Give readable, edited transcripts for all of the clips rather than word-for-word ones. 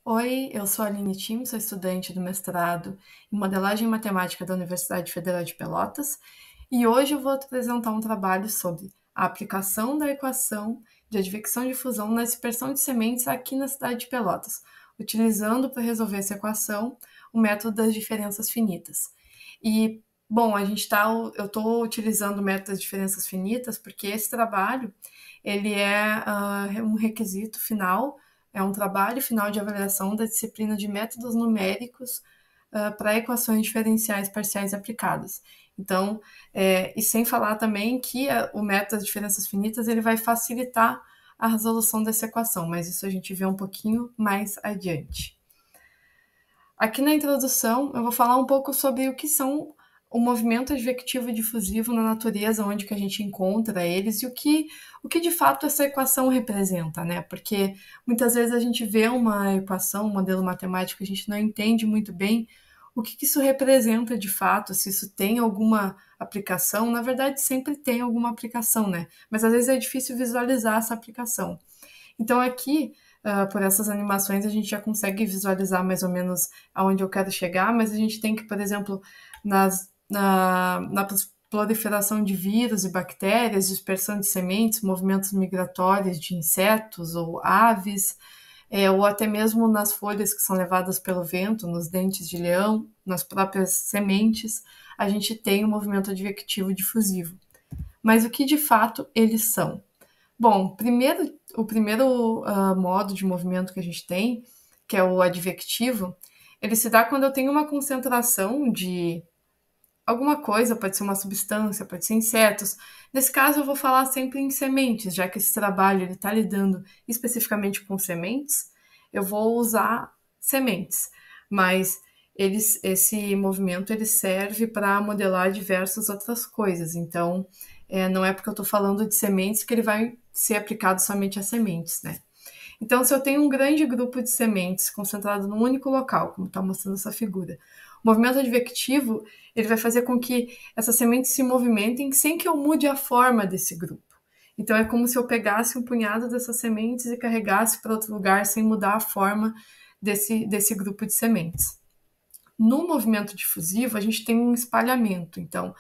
Oi, eu sou a Aline Tim, sou estudante do mestrado em Modelagem Matemática da Universidade Federal de Pelotas e hoje eu vou apresentar um trabalho sobre a aplicação da equação de advecção de fusão na dispersão de sementes aqui na cidade de Pelotas, utilizando para resolver essa equação o método das diferenças finitas. E, bom, eu estou utilizando o método das diferenças finitas porque esse trabalho ele é um requisito final, é um trabalho final de avaliação da disciplina de métodos numéricos para equações diferenciais parciais aplicadas. Então, e sem falar também que o método das diferenças finitas ele vai facilitar a resolução dessa equação, mas isso a gente vê um pouquinho mais adiante. Aqui na introdução, eu vou falar um pouco sobre o que são o movimento advectivo e difusivo na natureza, onde que a gente encontra eles e o que de fato essa equação representa, né? Porque muitas vezes a gente vê uma equação, um modelo matemático, a gente não entende muito bem o que isso representa de fato, se isso tem alguma aplicação. Na verdade, sempre tem alguma aplicação, né? Mas às vezes é difícil visualizar essa aplicação. Então aqui, por essas animações, a gente já consegue visualizar mais ou menos aonde eu quero chegar, mas a gente tem que, por exemplo, na proliferação de vírus e bactérias, dispersão de sementes, movimentos migratórios de insetos ou aves, ou até mesmo nas folhas que são levadas pelo vento, nos dentes de leão, nas próprias sementes, a gente tem um movimento advectivo difusivo. Mas o que de fato eles são? Bom, o primeiro modo de movimento que a gente tem, que é o advectivo, ele se dá quando eu tenho uma concentração de alguma coisa, pode ser uma substância, pode ser insetos. Nesse caso, eu vou falar sempre em sementes, já que esse trabalho está lidando especificamente com sementes, eu vou usar sementes. Mas esse movimento ele serve para modelar diversas outras coisas. Então, não é porque eu estou falando de sementes que ele vai ser aplicado somente a sementes, né? Então, se eu tenho um grande grupo de sementes concentrado num único local, como está mostrando essa figura, o movimento advectivo ele vai fazer com que essas sementes se movimentem sem que eu mude a forma desse grupo. Então, é como se eu pegasse um punhado dessas sementes e carregasse para outro lugar sem mudar a forma desse grupo de sementes. No movimento difusivo, a gente tem um espalhamento. Então,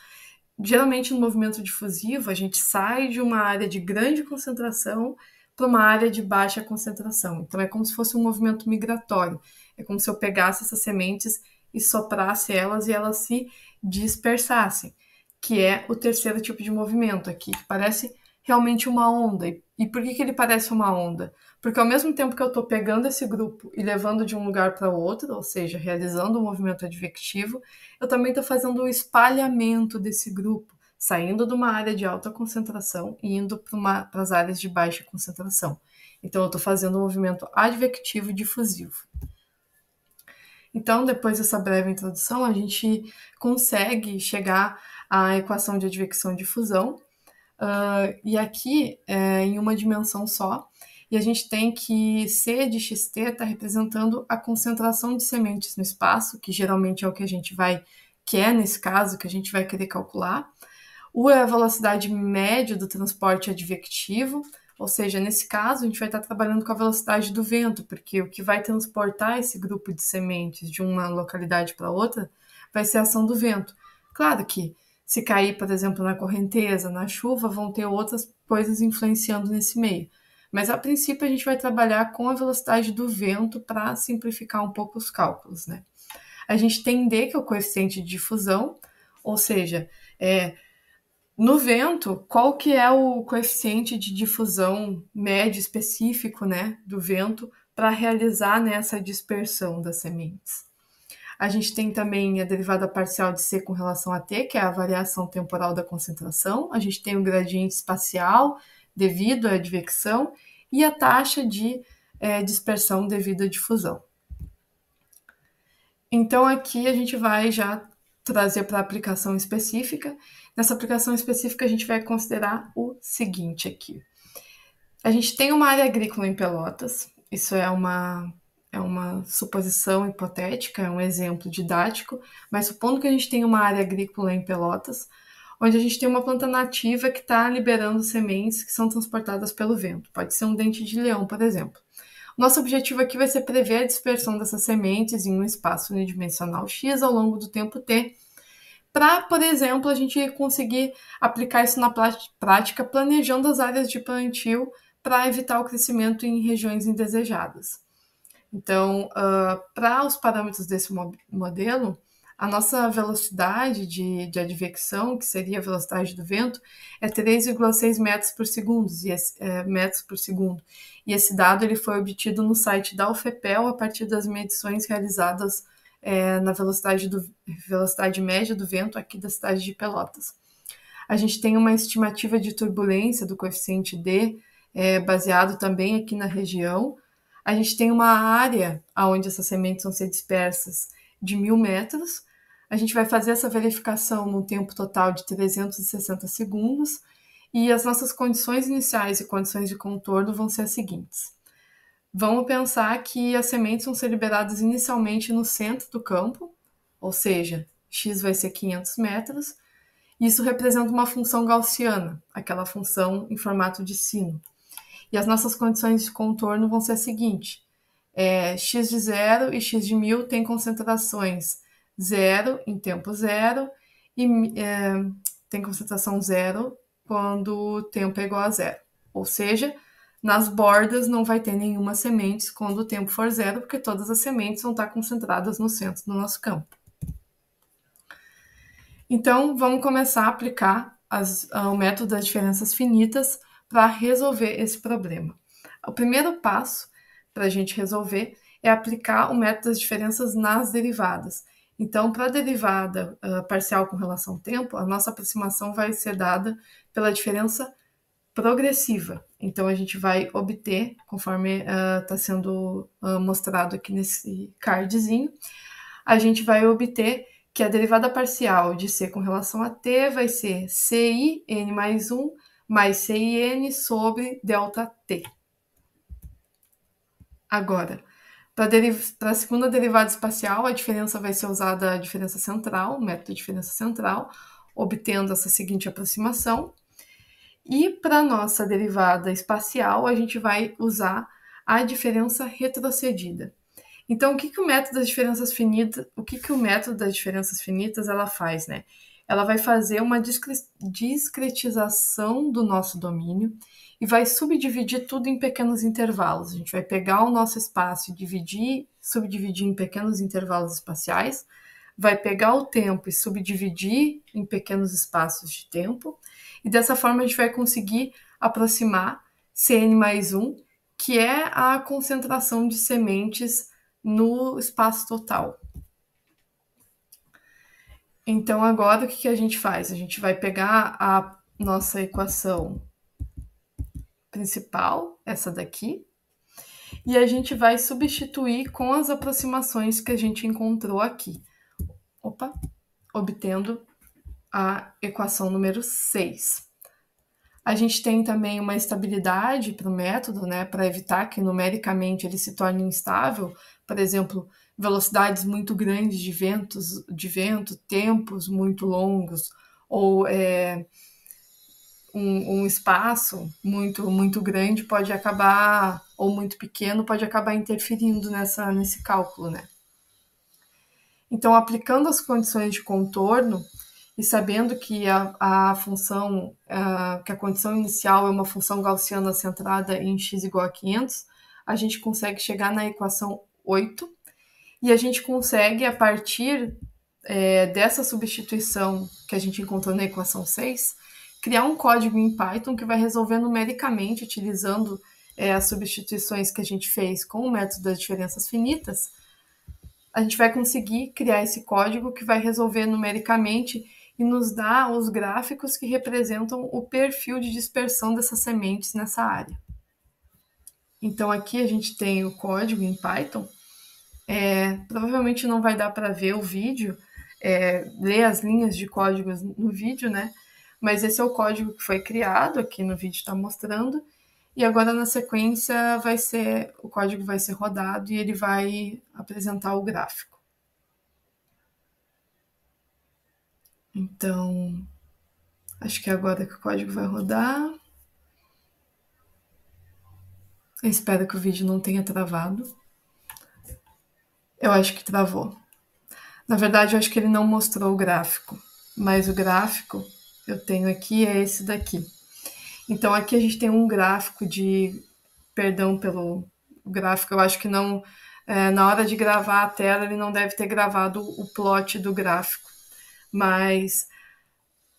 geralmente no movimento difusivo, a gente sai de uma área de grande concentração para uma área de baixa concentração. Então, é como se fosse um movimento migratório. É como se eu pegasse essas sementes e soprasse elas e elas se dispersassem, que é o terceiro tipo de movimento aqui, que parece realmente uma onda. E por que ele parece uma onda? Porque ao mesmo tempo que eu estou pegando esse grupo e levando de um lugar para o outro, ou seja, realizando um movimento advectivo, eu também estou fazendo o espalhamento desse grupo, saindo de uma área de alta concentração e indo para as áreas de baixa concentração. Então, eu estou fazendo um movimento advectivo difusivo. Então, depois dessa breve introdução, a gente consegue chegar à equação de advecção de fusão, e aqui é em uma dimensão só, e a gente tem que C de xt está representando a concentração de sementes no espaço, que geralmente é o que a gente quer nesse caso, que a gente vai querer calcular. U é a velocidade média do transporte advectivo, ou seja, nesse caso a gente vai estar trabalhando com a velocidade do vento, porque o que vai transportar esse grupo de sementes de uma localidade para outra vai ser a ação do vento. Claro que se cair, por exemplo, na correnteza, na chuva, vão ter outras coisas influenciando nesse meio. Mas a princípio a gente vai trabalhar com a velocidade do vento para simplificar um pouco os cálculos, né? A gente tem D, que é o coeficiente de difusão, ou seja, no vento, qual que é o coeficiente de difusão médio específico, né, do vento para realizar nessa dispersão das sementes? A gente tem também a derivada parcial de C com relação a T, que é a variação temporal da concentração. A gente tem o gradiente espacial devido à advecção e a taxa de dispersão devido à difusão. Então, aqui a gente vai já trazer para a aplicação específica. Nessa aplicação específica, a gente vai considerar o seguinte aqui. A gente tem uma área agrícola em Pelotas, isso é uma suposição hipotética, é um exemplo didático, mas supondo que a gente tem uma área agrícola em Pelotas, onde a gente tem uma planta nativa que está liberando sementes que são transportadas pelo vento. Pode ser um dente de leão, por exemplo. Nosso objetivo aqui vai ser prever a dispersão dessas sementes em um espaço unidimensional X ao longo do tempo T, para, por exemplo, a gente conseguir aplicar isso na prática, planejando as áreas de plantio para evitar o crescimento em regiões indesejadas. Então, para os parâmetros desse modelo, a nossa velocidade de advecção, que seria a velocidade do vento, é 3,6 metros por segundo, e esse dado ele foi obtido no site da UFPEL a partir das medições realizadas na velocidade média do vento aqui da cidade de Pelotas. A gente tem uma estimativa de turbulência do coeficiente D, baseado também aqui na região. A gente tem uma área onde essas sementes vão ser dispersas de 1.000 metros. A gente vai fazer essa verificação num tempo total de 360 segundos. E as nossas condições iniciais e condições de contorno vão ser as seguintes. Vamos pensar que as sementes vão ser liberadas inicialmente no centro do campo, ou seja, x vai ser 500 metros. Isso representa uma função gaussiana, aquela função em formato de sino. E as nossas condições de contorno vão ser as seguintes. X de 0 e x de 1.000 tem concentrações 0 em tempo 0 e tem concentração 0 quando o tempo é igual a 0. Ou seja, nas bordas não vai ter nenhuma semente quando o tempo for 0, porque todas as sementes vão estar concentradas no centro do nosso campo. Então, vamos começar a aplicar o método das diferenças finitas para resolver esse problema. O primeiro passo para a gente resolver é aplicar o método das diferenças nas derivadas. Então, para a derivada parcial com relação ao tempo, a nossa aproximação vai ser dada pela diferença progressiva. Então, a gente vai obter, conforme está sendo mostrado aqui nesse cardzinho, a gente vai obter que a derivada parcial de C com relação a T vai ser CI n mais 1 mais CIN sobre ΔT. Agora, para a segunda derivada espacial, a diferença vai ser usada a diferença central, o método de diferença central, obtendo essa seguinte aproximação. E para a nossa derivada espacial, a gente vai usar a diferença retrocedida. Então, o que o método das diferenças finitas ela faz, né? Ela vai fazer uma discretização do nosso domínio e vai subdividir tudo em pequenos intervalos. A gente vai pegar o nosso espaço e subdividir em pequenos intervalos espaciais, vai pegar o tempo e subdividir em pequenos espaços de tempo, e dessa forma a gente vai conseguir aproximar Cn mais 1, que é a concentração de sementes no espaço total. Então, agora o que a gente faz? A gente vai pegar a nossa equação principal, essa daqui, e a gente vai substituir com as aproximações que a gente encontrou aqui. Obtendo a equação número 6. A gente tem também uma estabilidade para o método, né, para evitar que numericamente ele se torne instável. Por exemplo, velocidades muito grandes de vento, tempos muito longos, ou um espaço muito grande pode acabar, ou muito pequeno, pode acabar interferindo nesse cálculo, né? Então, aplicando as condições de contorno e sabendo que a função, que a condição inicial é uma função gaussiana centrada em x igual a 500, a gente consegue chegar na equação 8 e a gente consegue, a partir dessa substituição que a gente encontrou na equação 6, criar um código em Python que vai resolver numericamente, utilizando as substituições que a gente fez com o método das diferenças finitas. A gente vai conseguir criar esse código que vai resolver numericamente e nos dá os gráficos que representam o perfil de dispersão dessas sementes nessa área. Então, aqui a gente tem o código em Python. Provavelmente não vai dar para ver o vídeo, ler as linhas de códigos no vídeo, né? Mas esse é o código que foi criado, aqui no vídeo está mostrando. E agora, na sequência, o código vai ser rodado e ele vai apresentar o gráfico. Então, acho que é agora que o código vai rodar. Eu espero que o vídeo não tenha travado. Eu acho que travou. Na verdade, eu acho que ele não mostrou o gráfico, mas o gráfico eu tenho aqui é esse daqui. Então aqui a gente tem um gráfico de, perdão pelo gráfico, eu acho que não, na hora de gravar a tela ele não deve ter gravado o plot do gráfico, mas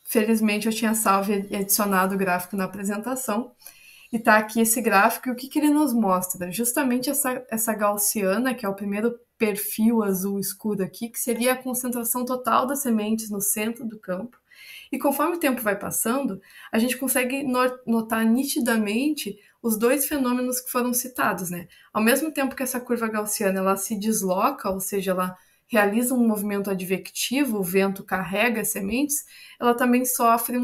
felizmente eu tinha salvo e adicionado o gráfico na apresentação. E tá aqui esse gráfico, e o que, que ele nos mostra? Justamente essa gaussiana, que é o primeiro perfil azul escuro aqui, que seria a concentração total das sementes no centro do campo. E conforme o tempo vai passando, a gente consegue notar nitidamente os dois fenômenos que foram citados, né? Ao mesmo tempo que essa curva gaussiana ela se desloca, ou seja, ela realiza um movimento advectivo, o vento carrega as sementes, ela também sofre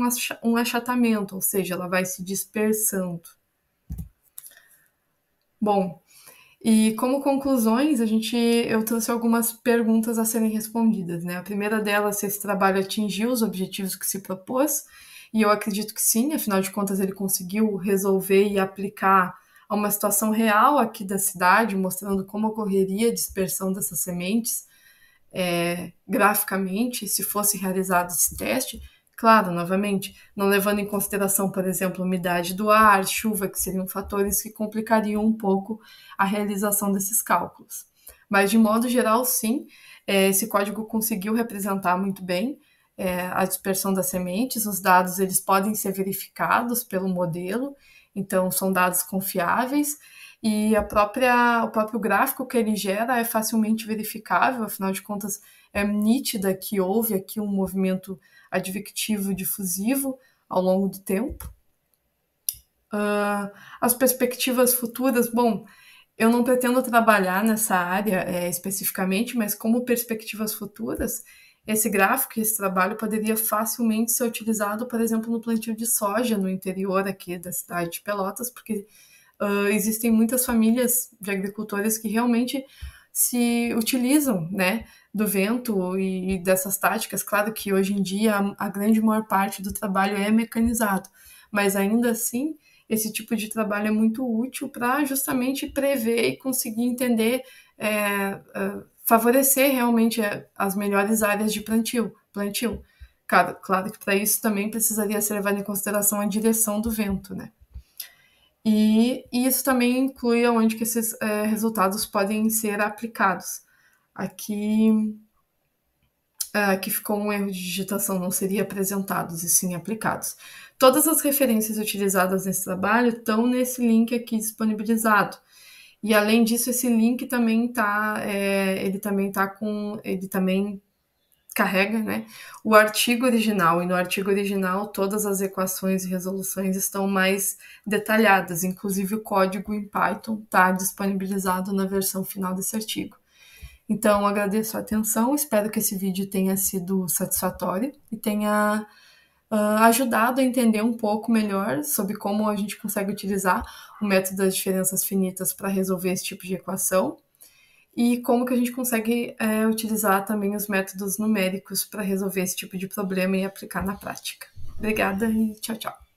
um achatamento, ou seja, ela vai se dispersando. Bom, e como conclusões, eu trouxe algumas perguntas a serem respondidas, né? A primeira delas, se esse trabalho atingiu os objetivos que se propôs, e eu acredito que sim, afinal de contas ele conseguiu resolver e aplicar a uma situação real aqui da cidade, mostrando como ocorreria a dispersão dessas sementes, graficamente, se fosse realizado esse teste. Claro, novamente, não levando em consideração, por exemplo, a umidade do ar, chuva, que seriam fatores que complicariam um pouco a realização desses cálculos. Mas, de modo geral, sim, esse código conseguiu representar muito bem a dispersão das sementes. Os dados eles podem ser verificados pelo modelo, então são dados confiáveis. E o próprio gráfico que ele gera é facilmente verificável, afinal de contas, é nítida que houve aqui um movimento advectivo difusivo ao longo do tempo. As perspectivas futuras, bom, eu não pretendo trabalhar nessa área especificamente, mas como perspectivas futuras, esse gráfico, esse trabalho poderia facilmente ser utilizado, por exemplo, no plantio de soja no interior aqui da cidade de Pelotas, porque existem muitas famílias de agricultores que realmente se utilizam, né, do vento e dessas táticas. Claro que hoje em dia a grande maior parte do trabalho é mecanizado, mas ainda assim esse tipo de trabalho é muito útil para justamente prever e conseguir entender, favorecer realmente as melhores áreas de plantio. Claro que para isso também precisaria ser levado em consideração a direção do vento, né? E isso também inclui aonde que esses resultados podem ser aplicados. Aqui, aqui ficou um erro de digitação, não seria apresentados e sim aplicados. Todas as referências utilizadas nesse trabalho estão nesse link aqui disponibilizado. E além disso, esse link também ele também carrega, né, o artigo original, e no artigo original todas as equações e resoluções estão mais detalhadas, inclusive o código em Python está disponibilizado na versão final desse artigo. Então, agradeço a atenção, espero que esse vídeo tenha sido satisfatório e tenha ajudado a entender um pouco melhor sobre como a gente consegue utilizar o método das diferenças finitas para resolver esse tipo de equação e como que a gente consegue utilizar também os métodos numéricos para resolver esse tipo de problema e aplicar na prática. Obrigada e tchau, tchau.